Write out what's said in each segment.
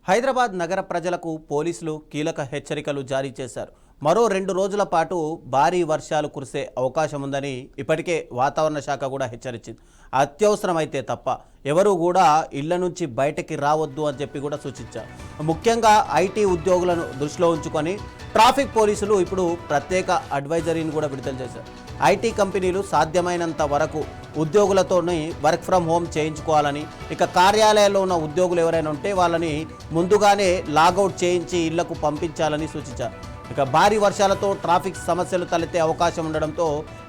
హైదరాబాద్ నగర ప్రజలకు పోలీసులు కీలక హెచ్చరికలు జారీ చేశారు. మరో 2 రోజుల పాటు భారీ వర్షాలు కురిసే అవకాశం ఉందని ఇప్పటికే వాతావరణ శాఖ కూడా హెచ్చరించింది. అత్యవసరమైతే తప్ప ఎవరు కూడా ఇళ్ల నుంచి బయటకి రావద్దు అని చెప్పి కూడా సూచించారు. ముఖ్యంగా ఐటీ ఉద్యోగులను దృష్టిలో ఉంచుకొని ట్రాఫిక్ పోలీసులు ఇప్పుడు ప్రత్యేక అడ్వైజరీని కూడా విడుదల చేశారు. ఐటీ కంపెనీలు సాధ్యమైనంత వరకు ఉద్యోగులతోని వర్క్ ఫ్రమ్ హోమ్ చేయించుకోవాలని, ఇక కార్యాలయాల్లో ఉన్న ఉద్యోగులు ఎవరైనా ఉంటే వాళ్ళని ముందుగానే లాగౌట్ చేయించి ఇళ్లకు పంపించాలని సూచించారు. ఇక భారీ వర్షాలతో ట్రాఫిక్ సమస్యలు తలెత్తే అవకాశం ఉండడంతో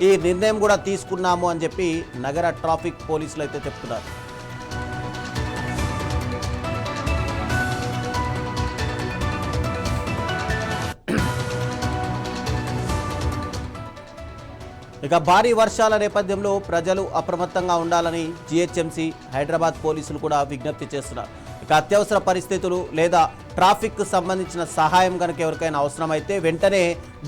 ఈ నిర్ణయం కూడా తీసుకున్నాము అని చెప్పి నగర ట్రాఫిక్ పోలీసులు అయితే చెప్తున్నారు. ఇక భారీ వర్షాల నేపథ్యంలో ప్రజలు అప్రమత్తంగా ఉండాలని జీహెచ్ఎంసీ హైదరాబాద్ పోలీసులు కూడా విజ్ఞప్తి చేస్తున్నారు. ఇక అత్యవసర పరిస్థితులు లేదా ట్రాఫిక్ సంబంధించిన సహాయం కనుక ఎవరికైనా అవసరమైతే వెంటనే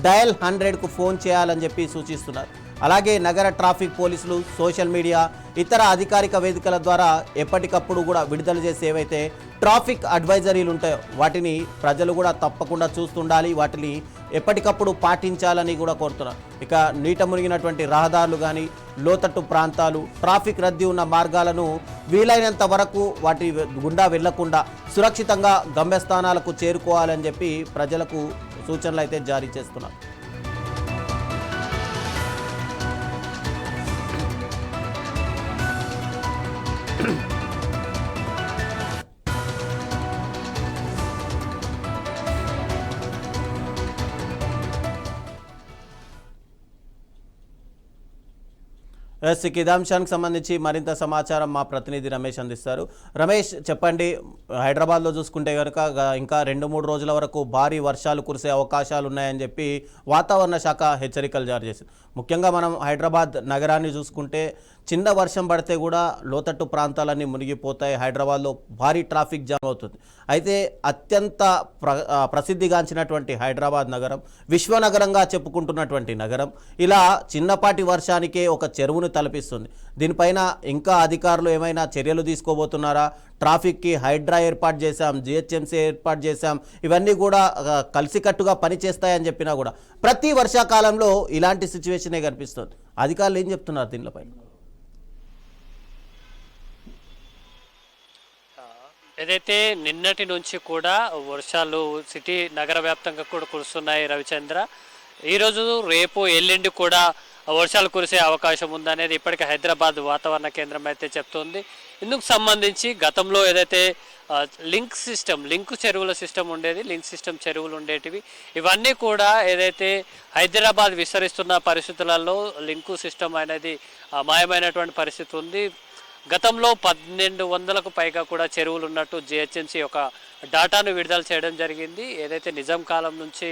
డయల్ 100కు ఫోన్ చేయాలని చెప్పి సూచిస్తున్నారు. అలాగే నగర ట్రాఫిక్ పోలీసులు సోషల్ మీడియా, ఇతర అధికారిక వేదికల ద్వారా ఎప్పటికప్పుడు కూడా విడుదల చేసే ఏవైతే ట్రాఫిక్ అడ్వైజరీలు ఉంటాయో వాటిని ప్రజలు కూడా తప్పకుండా చూస్తుండాలి, వాటిని ఎప్పటికప్పుడు పాటించాలని కూడా కోరుతున్నారు. ఇక నీట మునిగినటువంటి రహదారులు కానీ, లోతట్టు ప్రాంతాలు, ట్రాఫిక్ రద్దీ ఉన్న మార్గాలను వీలైనంత వరకు వాటి గుండా వెళ్లకుండా సురక్షితంగా గమ్యస్థానాలకు చేరుకోవాలని చెప్పి ప్రజలకు సూచనలు అయితే జారీ చేస్తున్నారు. ఇదే అంశానికి సంబంధించి మరింత సమాచారం మా ప్రతినిధి రమేష్ అందిస్తారు. రమేష్, చెప్పండి, హైదరాబాద్లో చూసుకుంటే కనుక ఇంకా 2-3 రోజుల వరకు భారీ వర్షాలు కురిసే అవకాశాలు ఉన్నాయని చెప్పి వాతావరణ శాఖ హెచ్చరికలు జారీ చేసింది. ముఖ్యంగా మనం హైదరాబాద్ నగరాన్ని చూసుకుంటే చిన్న వర్షం పడితే కూడా లోతట్టు ప్రాంతాలన్నీ మునిగిపోతాయి. హైదరాబాద్లో భారీ ట్రాఫిక్ జామ్ అవుతుంది. అయితే అత్యంత ప్రసిద్ధిగాంచినటువంటి హైదరాబాద్ నగరం, విశ్వనగరంగా చెప్పుకుంటున్నటువంటి నగరం ఇలా చిన్నపాటి వర్షానికే ఒక చెరువును తలపిస్తుంది. దీనిపైన ఇంకా అధికారులు ఏమైనా చర్యలు తీసుకోబోతున్నారా? ట్రాఫిక్కి హైడ్రా ఏర్పాటు చేశాం, జిహెచ్ఎంసీ ఏర్పాటు చేశాం, ఇవన్నీ కూడా కలిసికట్టుగా పనిచేస్తాయని చెప్పినా కూడా ప్రతి వర్షాకాలంలో ఇలాంటి సిచ్యువేషనే కనిపిస్తుంది. అధికారులు ఏం చెప్తున్నారు దీనిపైన? ఏదైతే నిన్నటి నుంచి కూడా వర్షాలు సిటీ నగర వ్యాప్తంగా కూడా కురుస్తున్నాయి రవిచంద్ర. ఈరోజు, రేపు, ఎల్లుండి కూడా వర్షాలు కురిసే అవకాశం ఉందనేది ఇప్పటికే హైదరాబాద్ వాతావరణ కేంద్రం అయితే చెప్తుంది. ఇందుకు సంబంధించి గతంలో ఏదైతే లింక్ చెరువుల సిస్టమ్ ఉండేది, లింక్ సిస్టమ్ చెరువులు ఉండేటివి, ఇవన్నీ కూడా ఏదైతే హైదరాబాద్ విస్తరిస్తున్న పరిస్థితులలో లింకు సిస్టమ్ అనేది మాయమైనటువంటి పరిస్థితి ఉంది. గతంలో 1200కు పైగా కూడా చెరువులు ఉన్నట్టు జిహెచ్ఎంసీ ఒక డాటాను విడుదల చేయడం జరిగింది. ఏదైతే నిజాం కాలం నుంచి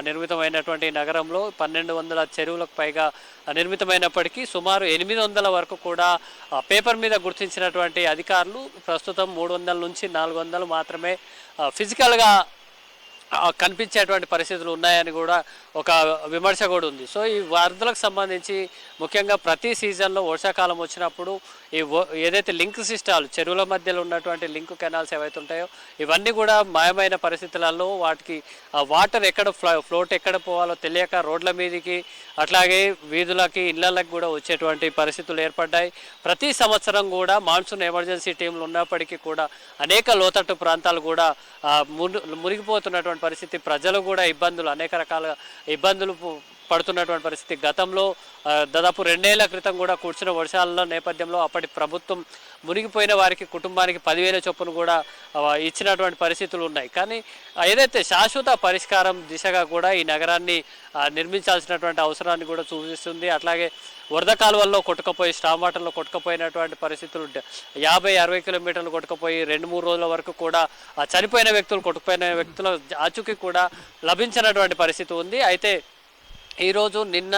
నిర్మితమైనటువంటి నగరంలో 1200 చెరువులకు పైగా నిర్మితమైనప్పటికీ సుమారు 800 వరకు కూడా పేపర్ మీద గుర్తించినటువంటి అధికారులు ప్రస్తుతం 300 నుంచి 400 మాత్రమే ఫిజికల్గా కనిపించేటువంటి పరిస్థితులు ఉన్నాయని కూడా ఒక విమర్శ కూడా ఉంది. సో ఈ వరదలకు సంబంధించి ముఖ్యంగా ప్రతి సీజన్లో వర్షాకాలం వచ్చినప్పుడు ఏదైతే లింక్ సిస్టాలు చెరువుల మధ్యలో ఉన్నటువంటి లింక్ కెనాల్స్ ఏవైతే ఉంటాయో ఇవన్నీ కూడా మాయమైన పరిస్థితులలో వాటికి వాటర్ ఎక్కడ ఫ్లోట్ ఎక్కడ పోవాలో తెలియక రోడ్ల మీదకి, అట్లాగే వీధులకి, ఇళ్లకి కూడా వచ్చేటువంటి పరిస్థితులు ఏర్పడ్డాయి. ప్రతి సంవత్సరం కూడా మాన్సూన్ ఎమర్జెన్సీ టీంలు ఉన్నప్పటికీ కూడా అనేక లోతట్టు ప్రాంతాలు కూడా మునిగిపోతున్నటువంటి పరిస్థితి, ప్రజలు కూడా అనేక రకాల ఇబ్బందులు పడుతున్నటువంటి పరిస్థితి. గతంలో దాదాపు 2 ఏళ్ల క్రితం కూడా కురిసిన వర్షాల నేపథ్యంలో అప్పటి ప్రభుత్వం మునిగిపోయిన వారికి కుటుంబానికి 10,000 చొప్పున కూడా ఇచ్చినటువంటి పరిస్థితులు ఉన్నాయి. కానీ ఏదైతే శాశ్వత పరిష్కారం దిశగా కూడా ఈ నగరాన్ని నిర్మించాల్సినటువంటి అవసరాన్ని కూడా సూచిస్తుంది. అట్లాగే వరద కాలువల్లో కొట్టుకుపోయి, స్టామ్ వాటర్లో కొట్టుకుపోయినటువంటి పరిస్థితులు 50-60 కిలోమీటర్లు కొట్టుకుపోయి 2-3 రోజుల వరకు కూడా చనిపోయిన కొట్టుకుపోయిన వ్యక్తుల ఆచూకీ కూడా లభించినటువంటి పరిస్థితి ఉంది. అయితే ఈరోజు నిన్న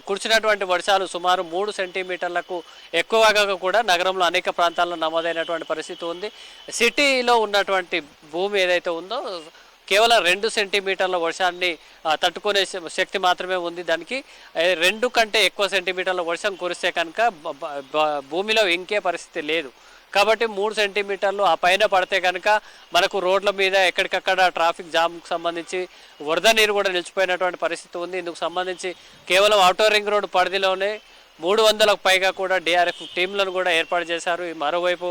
కురిసినటువంటి వర్షాలు సుమారు 3 సెంటీమీటర్లకు ఎక్కువగా కూడా నగరంలో అనేక ప్రాంతాల్లో నమోదైనటువంటి పరిస్థితి ఉంది. సిటీలో ఉన్నటువంటి భూమి ఏదైతే ఉందో కేవలం 2 సెంటీమీటర్ల వర్షాన్ని తట్టుకునే శక్తి మాత్రమే ఉంది. దానికి 2 కంటే ఎక్కువ సెంటీమీటర్ల వర్షం కురిస్తే కనుక భూమిలో ఇంకే పరిస్థితి లేదు. కాబట్టి 3 సెంటీమీటర్లు ఆ పైన పడితే కనుక మనకు రోడ్ల మీద ఎక్కడికక్కడ ట్రాఫిక్ జామ్కు సంబంధించి వరద నీరు కూడా నిలిచిపోయినటువంటి పరిస్థితి ఉంది. ఇందుకు సంబంధించి కేవలం ఔటర్ రింగ్ రోడ్డు పరిధిలోనే 300లకు పైగా కూడా డిఆర్ఎఫ్ టీంలను కూడా ఏర్పాటు చేశారు. మరోవైపు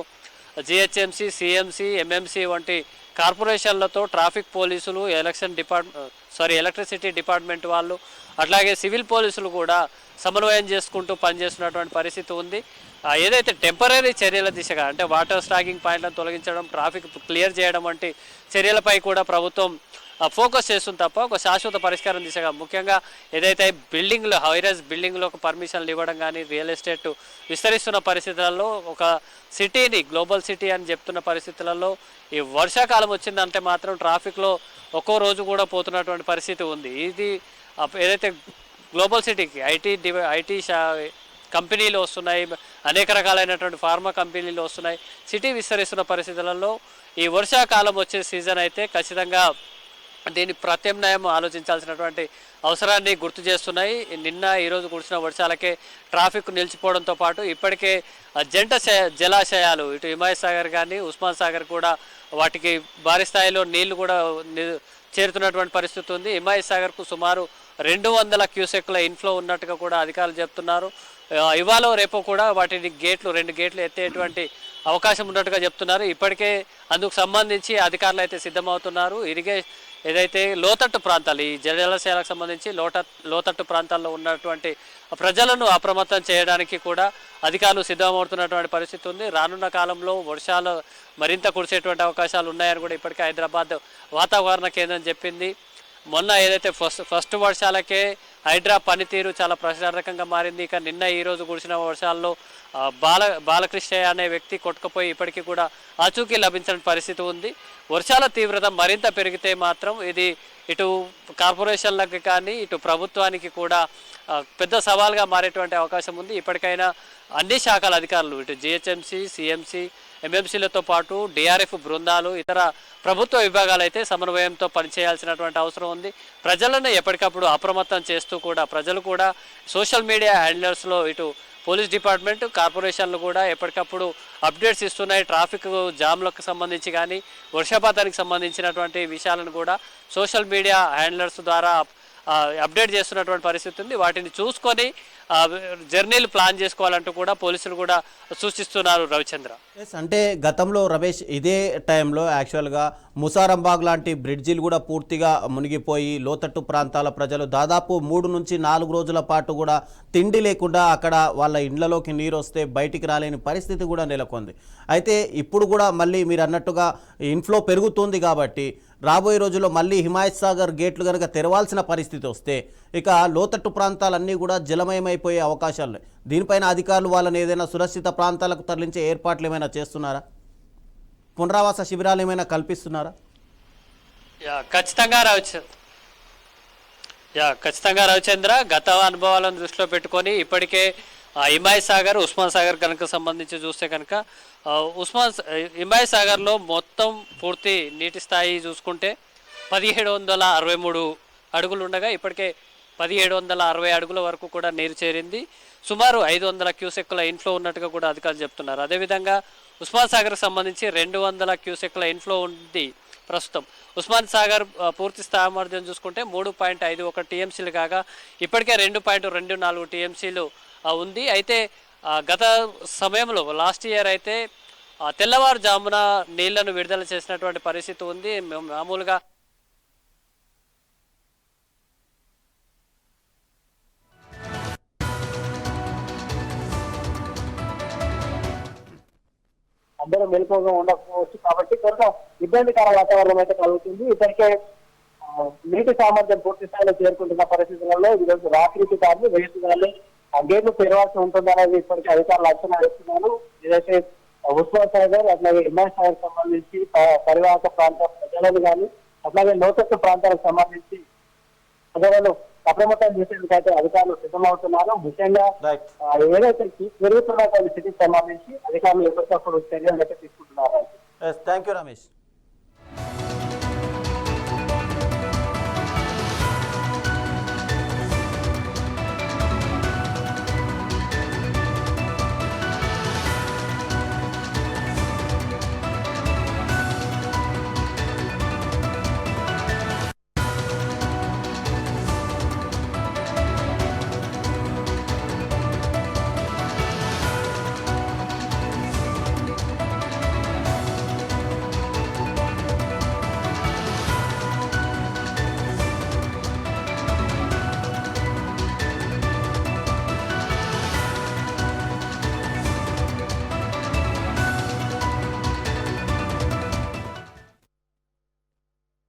జిహెచ్ఎంసీ, సిఎంసీ, ఎంఎంసీ వంటి కార్పొరేషన్లతో ట్రాఫిక్ పోలీసులు, ఎలక్ట్రిసిటీ డిపార్ట్మెంట్ వాళ్ళు, అట్లాగే సివిల్ పోలీసులు కూడా సమన్వయం చేసుకుంటూ పనిచేస్తున్నటువంటి పరిస్థితి ఉంది. ఏదైతే టెంపరీ చర్యల దిశగా అంటే వాటర్ స్టాకింగ్ పాయింట్లను తొలగించడం, ట్రాఫిక్ క్లియర్ చేయడం వంటి చర్యలపై కూడా ప్రభుత్వం ఫోకస్ చేస్తుంది తప్ప ఒక శాశ్వత పరిష్కారం దిశగా ముఖ్యంగా ఏదైతే బిల్డింగ్లు హైరైజ్ బిల్డింగ్లకు పర్మిషన్లు ఇవ్వడం కానీ రియల్ ఎస్టేట్ విస్తరిస్తున్న పరిస్థితులలో ఒక సిటీని గ్లోబల్ సిటీ అని చెప్తున్న పరిస్థితులలో ఈ వర్షాకాలం వచ్చిందంటే మాత్రం ట్రాఫిక్లో ఒక్కో రోజు కూడా పోతున్నటువంటి పరిస్థితి ఉంది. ఇది ఏదైతే గ్లోబల్ సిటీకి ఐటీ కంపెనీలు వస్తున్నాయి, అనేక రకాలైనటువంటి ఫార్మా కంపెనీలు వస్తున్నాయి, సిటీ విస్తరిస్తున్న పరిస్థితులలో ఈ వర్షాకాలం వచ్చే సీజన్ అయితే ఖచ్చితంగా దీని ప్రత్యామ్నాయం ఆలోచించాల్సినటువంటి అవసరాన్ని గుర్తు చేస్తున్నాయి. నిన్న ఈరోజు కురిసిన వర్షాలకే ట్రాఫిక్ నిలిచిపోవడంతో పాటు ఇప్పటికే జంట జలాశయాలు ఇటు హిమాయత్ సాగర్ కానీ ఉస్మాన్ సాగర్ కూడా వాటికి భారీ స్థాయిలో నీళ్లు కూడా చేరుతున్నటువంటి పరిస్థితి ఉంది. హిమాయత్ సాగర్కు సుమారు 200 క్యూసెక్ల ఇన్ఫ్లో ఉన్నట్టుగా కూడా అధికారులు చెప్తున్నారు. ఇవాళ రేపు కూడా వాటిని 2 గేట్లు ఎత్తేటువంటి అవకాశం ఉన్నట్టుగా చెప్తున్నారు. ఇప్పటికే అందుకు సంబంధించి అధికారులు అయితే సిద్ధమవుతున్నారు. ఏదైతే లోతట్టు ప్రాంతాలు ఈ జలాశయాలకు సంబంధించి లోతట్టు ప్రాంతాల్లో ఉన్నటువంటి ప్రజలను అప్రమత్తం చేయడానికి కూడా అధికారులు సిద్ధమవుతున్నటువంటి పరిస్థితి ఉంది. రానున్న కాలంలో వర్షాలు మరింత కురిసేటువంటి అవకాశాలు ఉన్నాయని కూడా ఇప్పటికే హైదరాబాద్ వాతావరణ కేంద్రం చెప్పింది. మొన్న ఏదైతే ఫస్ట్ వర్షాలకే హైడ్రా పనితీరు చాలా ప్రశ్నార్థకంగా మారింది. ఇక నిన్న ఈరోజు కురిసిన వర్షాల్లో బాలకృష్ణయ్య అనే వ్యక్తి కొట్టుకుపోయి ఇప్పటికీ కూడా ఆచూకీ లభించిన పరిస్థితి ఉంది. వర్షాల తీవ్రత మరింత పెరిగితే మాత్రం ఇది ఇటు కార్పొరేషన్లకు కానీ ఇటు ప్రభుత్వానికి కూడా పెద్ద సవాల్గా మారేటువంటి అవకాశం ఉంది. ఇప్పటికైనా అన్ని శాఖల అధికారులు ఇటు జిహెచ్ఎంసీ, సిఎంసీ, ఎంఎంసీలతో పాటు డిఆర్ఎఫ్ బృందాలు, ఇతర ప్రభుత్వ విభాగాలు అయితే సమన్వయంతో పనిచేయాల్సినటువంటి అవసరం ఉంది. ప్రజలను ఎప్పటికప్పుడు అప్రమత్తం చేస్తూ కూడా ప్రజలు కూడా సోషల్ మీడియా హ్యాండిలర్స్లో ఇటు పోలీస్ డిపార్ట్మెంట్, కార్పొరేషన్లు కూడా ఎప్పటికప్పుడు అప్డేట్స్ ఇస్తున్నాయి. ట్రాఫిక్ జామ్లకు సంబంధించి కానీ వర్షపాతానికి సంబంధించినటువంటి విషయాలను కూడా సోషల్ మీడియా హ్యాండిలర్స్ ద్వారా అప్డేట్ చేస్తున్నటువంటి పరిస్థితి ఉంది. వాటిని చూసుకొని జర్నీలు ప్లాన్ చేసుకోవాలంటూ కూడా పోలీసులు కూడా సూచిస్తున్నారు. రవిచంద్ర, అంటే గతంలో రమేష్ ఇదే టైంలో యాక్చువల్గా ముసారంబాగ్ లాంటి బ్రిడ్జిలు కూడా పూర్తిగా మునిగిపోయి లోతట్టు ప్రాంతాల ప్రజలు దాదాపు 3 నుంచి 4 రోజుల పాటు కూడా తిండి లేకుండా అక్కడ వాళ్ళ ఇండ్లలోకి నీరు వస్తే బయటికి రాలేని పరిస్థితి కూడా నెలకొంది. అయితే ఇప్పుడు కూడా మళ్ళీ మీరు అన్నట్టుగా ఇన్ఫ్లో పెరుగుతుంది కాబట్టి రాబోయే రోజుల్లో మళ్ళీ హిమాయత్ సాగర్ గేట్లు కనుక తెరవాల్సిన పరిస్థితి వస్తే ఇక లోతట్టు ప్రాంతాలన్నీ కూడా జలమయమైపోయే అవకాశాలు. దీనిపైన అధికారులు వాళ్ళని ఏదైనా సురక్షిత ప్రాంతాలకు తరలించే ఏర్పాట్లు ఏమైనా చేస్తున్నారా? పునరావాస శిబిరాలు ఏమైనా కల్పిస్తున్నారా? ఖచ్చితంగా రవిచంద్ర, గత అనుభవాలను దృష్టిలో పెట్టుకొని ఇప్పటికే హిమాయత్ సాగర్, ఉస్మాన్ సాగర్ కనుక సంబంధించి చూస్తే కనుక హిమాయత్ సాగర్లో మొత్తం పూర్తి నీటి స్థాయి చూసుకుంటే 1763 అడుగులు ఉండగా ఇప్పటికే 1760 అడుగుల వరకు కూడా నీరు చేరింది. సుమారు 500 క్యూసెక్ల ఇన్ఫ్లో ఉన్నట్టుగా కూడా అధికారులు చెప్తున్నారు. అదేవిధంగా ఉస్మాన్ సాగర్కి సంబంధించి 200 క్యూసెక్ల ఇన్ఫ్లో ఉంది ప్రస్తుతం. ఉస్మాన్ సాగర్ పూర్తి సామర్థ్యం చూసుకుంటే 3.51 టీఎంసీలు కాగా ఇప్పటికే 2.24 టీఎంసీలు ఉంది. అయితే గత సమయంలో లాస్ట్ ఇయర్ అయితే తెల్లవారుజామున నీళ్లను విడుదల చేసినటువంటి పరిస్థితి ఉంది. మామూలుగా అందరూ మెలకువగా ఉండకపోవచ్చు కాబట్టి కొంత ఇబ్బందికర వాతావరణం అయితే కలుగుతుంది. ఇప్పటికే నీటి సామర్థ్యం పూర్తి స్థాయిలో చేరుకుంటున్న పరిస్థితులలో ఈరోజు రాత్రికి కానీ వేసుగానే ఆ గేట్లు తెరవాల్సి ఉంటుందనేది ఇప్పటికే అధికారులు అంచనా వేస్తున్నారు. ఏదైతే ఉస్మాన్ సాగర్ అట్లాగే హిమాయత్ సాగర్ సంబంధించి పరివాహక ప్రాంత ప్రజలను కానీ అట్లాగే లోతట్టు ప్రాంతాలకు సంబంధించి ప్రజలను అప్రమత్తం చేసేందుకైతే అధికారులు సిద్ధమవుతున్నారు. ముఖ్యంగా ఏదైతే పెరుగుతున్న సిటీకి సంబంధించి అధికారులు ఎప్పటికప్పుడు చర్యలు అయితే తీసుకుంటున్నారు. Thank you Ramesh.